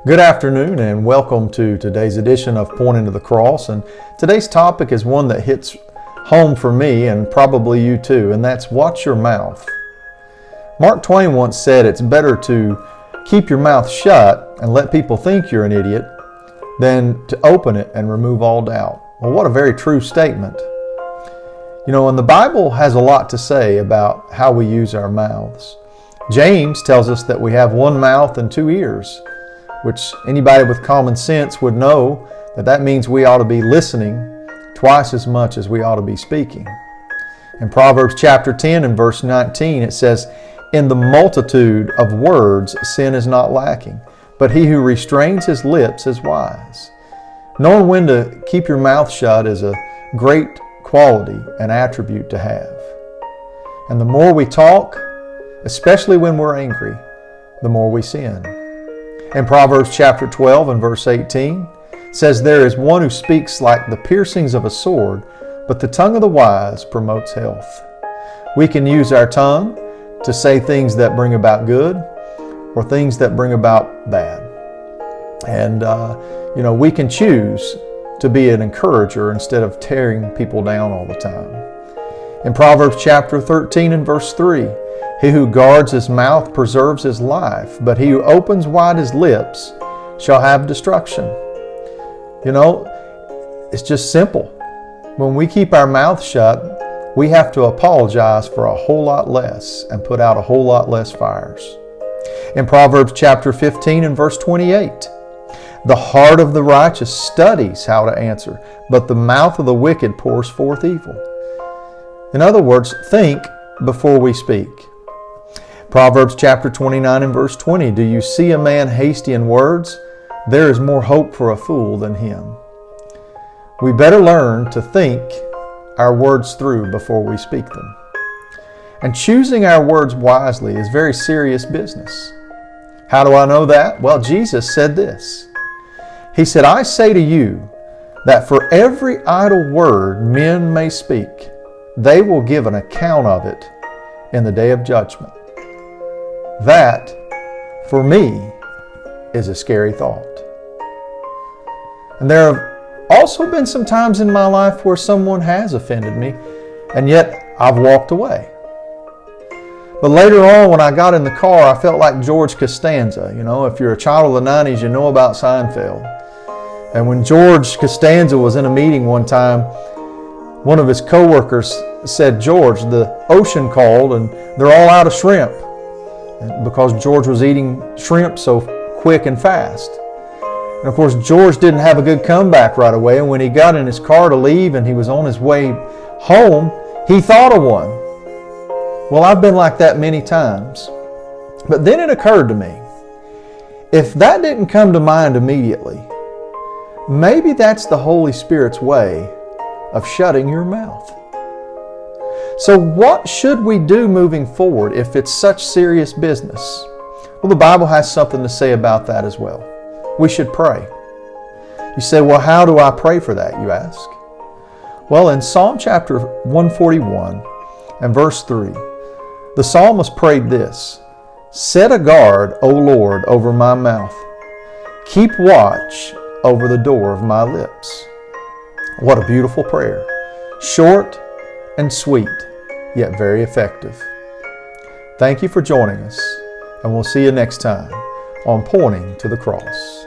Good afternoon and welcome to today's edition of Pointing to the Cross. And today's topic is one that hits home for me and probably you too, and that's watch your mouth. Mark Twain once said it's better to keep your mouth shut and let people think you're an idiot than to open it and remove all doubt. Well, what a very true statement. You know, and the Bible has a lot to say about how we use our mouths. James tells us that we have one mouth and two ears, which anybody with common sense would know that means we ought to be listening twice as much as we ought to be speaking. In Proverbs chapter 10 and verse 19, it says, "In the multitude of words sin is not lacking, but he who restrains his lips is wise." Knowing when to keep your mouth shut is a great quality and attribute to have. And the more we talk, especially when we're angry, the more we sin. In Proverbs chapter 12 and verse 18, it says, "There is one who speaks like the piercings of a sword, but the tongue of the wise promotes health." We can use our tongue to say things that bring about good or things that bring about bad. And, we can choose to be an encourager instead of tearing people down all the time. In Proverbs chapter 13 and verse 3, "He who guards his mouth preserves his life, but he who opens wide his lips shall have destruction." You know, it's just simple. When we keep our mouth shut, we have to apologize for a whole lot less and put out a whole lot less fires. In Proverbs chapter 15 and verse 28, "The heart of the righteous studies how to answer, but the mouth of the wicked pours forth evil." In other words, think before we speak. Proverbs chapter 29 and verse 20, "Do you see a man hasty in words? There is more hope for a fool than him." We better learn to think our words through before we speak them. And choosing our words wisely is very serious business. How do I know that? Well, Jesus said this. He said, "I say to you that for every idle word men may speak, they will give an account of it in the day of judgment." That, for me, is a scary thought. And there have also been some times in my life where someone has offended me, and yet I've walked away. But later on, when I got in the car, I felt like George Costanza. You know, if you're a child of the 90s, you know about Seinfeld. And when George Costanza was in a meeting one time, one of his co-workers said, "George, the ocean called and they're all out of shrimp," because George was eating shrimp so quick and fast. And of course, George didn't have a good comeback right away, and when he got in his car to leave and he was on his way home, he thought of one. Well, I've been like that many times. But then it occurred to me, if that didn't come to mind immediately, maybe that's the Holy Spirit's way of shutting your mouth. So what should we do moving forward if it's such serious business? Well, the Bible has something to say about that as well. We should pray. You say, well, how do I pray for that, you ask? Well, in Psalm chapter 141 and verse 3, the psalmist prayed this, "Set a guard, O Lord, over my mouth. Keep watch over the door of my lips." What a beautiful prayer. Short and sweet, yet very effective. Thank you for joining us, and we'll see you next time on Pointing to the Cross.